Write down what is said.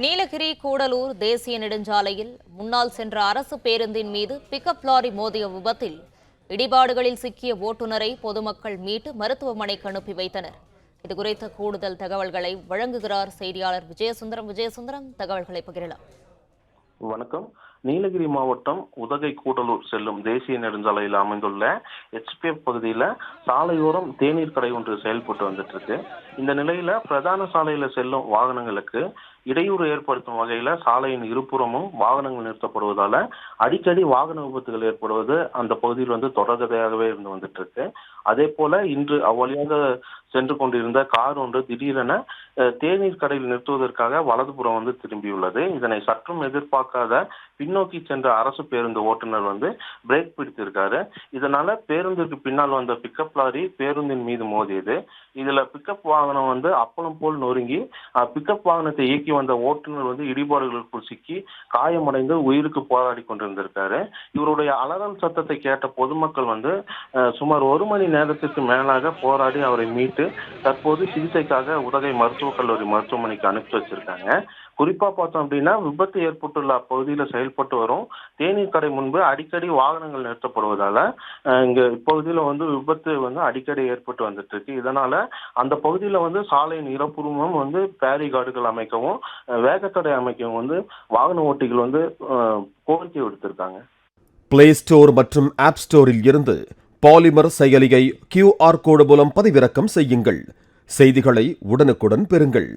நீலகிரி கூடலூர் தேசிய நெடுஞ்சாலையில் முன்னால் சென்ற அரசு பேருந்தின் மீது பிக்கப் லாரி மோதிய விபத்தில் இடிபாடுகளில் சிக்கிய ஓட்டுநரை பொதுமக்கள் மீட்டு மருத்துவமனைக்கு அனுப்பி வைத்தனர். இதுகுறித்த கூடுதல் தகவல்களை வழங்குகிறார் செய்தியாளர் விஜயசுந்தரம். தகவல்களை பகிரலாம். வணக்கம். நீலகிரி மாவட்டம் உதகை கூடலூர் செல்லும் தேசிய நெடுஞ்சாலையில் அமைந்துள்ள HPF பகுதியில சாலையோரம் தேநீர் கடை ஒன்று செயல்பட்டு வந்துட்டு இருக்கு. இந்த நிலையில பிரதான சாலையில செல்லும் வாகனங்களுக்கு இடையூறு ஏற்படுத்தும் வகையில சாலையின் இருபுறமும் வாகனங்கள் நிறுத்தப்படுவதால அடிக்கடி வாகன விபத்துகள் ஏற்படுவது அந்த பகுதியில் தொடர்கதையாகவே இருந்து வந்துட்டு இருக்கு. அதே போல இன்று அவ்வழியாக சென்று கொண்டிருந்த கார் ஒன்று திடீரென தேநீர் கடையில் நிறுத்துவதற்காக வலதுபுறம் திரும்பியுள்ளது. இதனை சற்றும் எதிர்பார்க்காத பின்னோக்கி சென்ற அரசு பேருந்து ஓட்டுநர் பிரேக் பிடித்திருக்காரு. இதனால பேருந்துக்கு பின்னால் வந்த பிக்கப் லாரி பேருந்தின் மீது மோதியது. இதுல பிக்கப் வாகனம் அப்பளம் போல் நொறுங்கி பிக்கப் வாகனத்தை இயக்கி வந்த ஓட்டுநர் இடிபாடுகளுக்குள் சிக்கி காயமடைந்து உயிருக்கு போராடி கொண்டிருந்திருக்காரு. இவருடைய அலறல் சத்தத்தை கேட்ட பொதுமக்கள் சுமார் 1 மணி நேரத்திற்கு மேலாக போராடி அவரை மீட்டு தற்போது சிகிச்சைக்காக உதகை மருத்துவக் கல்லூரி மருத்துவமனைக்கு அனுப்பி வச்சிருக்காங்க. குறிப்பா பார்த்தோம் அப்படின்னா, விபத்து ஏற்பட்டுள்ள அப்பகுதியில் செயல்பட்டு வரும் தேநீர் கடை முன்பு அடிக்கடி வாகனங்கள் நிறுத்தப்படுவதால இங்க இப்பகுதியில விபத்து அடிக்கடி ஏற்பட்டு வந்துட்டு இருக்கு. இதனால அந்த பகுதியில சாலையின் இருபுறமும் பேரிகார்டுகள் அமைக்கவும் வேகத்தடை அமைக்கவும் வாகன ஓட்டிகள் கோரிக்கை விடுத்திருக்காங்க. பிளே ஸ்டோர் மற்றும் ஆப் ஸ்டோரில் இருந்து பாலிமர் செயலியை QR கோடு மூலம் பதிவிறக்கம் செய்யுங்கள். செய்திகளை உடனுக்குடன் பெறுங்கள்.